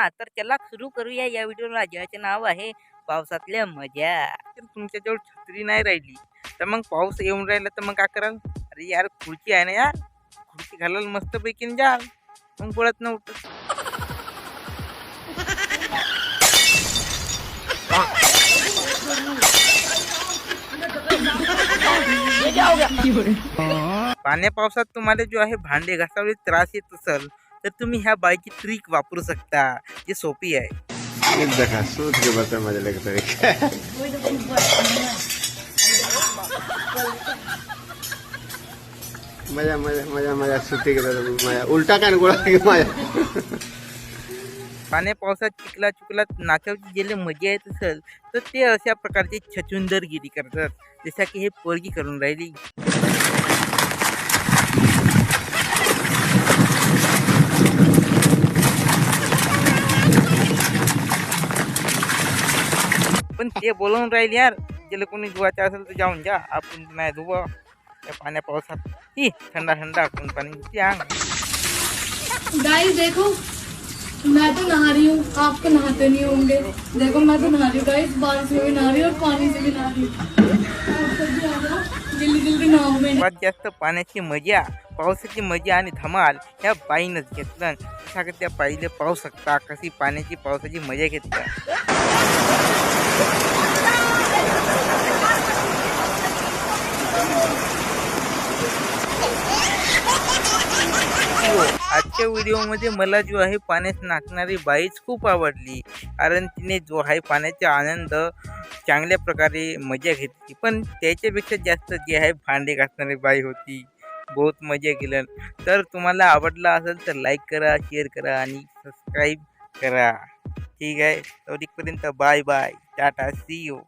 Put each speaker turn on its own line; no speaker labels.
तर चला सुरू करूया या व्हिडिओला, ज्याचे नाव आहे पावसातल्या मजा. तर तुमच्याजवळ छत्री नाही राहिली तर मग पाऊस येऊन राहिला तर मग काय कराल? अरे यार, खुर्ची आहे ना यार, खुर्ची घालाल मस्त पैकी जाल, मग पळत नव्हतं. पाण्या पावसात तुम्हाला जो आहे भांडे घासावे त्रास येत असेल तर तुम्ही ह्या बाईची ट्रिक वापरू शकता, जी सोपी आहे.
एक देखा सोच के बर्तन मजा लगता है. मजा मजा मजा मजा सुट्टी के मजा उलटा कान गोळा की मजा.
पाण्या पावसात चिखला चुकलात नाचावची ज्याला मजा येत असेल तर ते अशा प्रकारची छचुंदरगिरी करतात, जशा की हे पोरगी करून राहिली. पण ते बोलवून राहिले यार, ज्याला कोणी धुवायचं असेल तर जाऊन जा, आपण नाही धुवा त्या पाण्या पावसात. ही थंडा थंडा कोण पाणी अंग.
गाइस देखो, मैं तो नहा रही हूँ, आप तो नहाते नहीं होंगे. देखो मैं तो नहा रही हूँ गाइस, बारिश में भी नहा रही हूँ और पानी से भी नहा रही हूँ. आप सब भी आ जाओ, जल्दी जल्दी नहाओ. मैं
सर्वात जास्त पाण्याची मजा, पावसाची मजा आणि धमाल ह्या बाईनच घेतलं. सांगत त्या बाईले पाहू शकता कशी पाण्याची पावसाची मजा घेतल्या. आजच्या व्हिडिओमध्ये मला जो आहे पाण्यात नाचणारी बाईच खूप आवडली, कारण तिने जो आहे पाण्याचा आनंद चांगल्या प्रकारे मजा घेतली. पण त्याच्यापेक्षा जास्त जी आहे भांडे घासणारी बाई होती, बहुत मजा केलं. तर तुम्हाला आवडला असेल तर लाईक करा, शेअर करा आणि सबस्क्राईब करा. ठीक आहे, तोपर्यंत bye bye, tata, see you.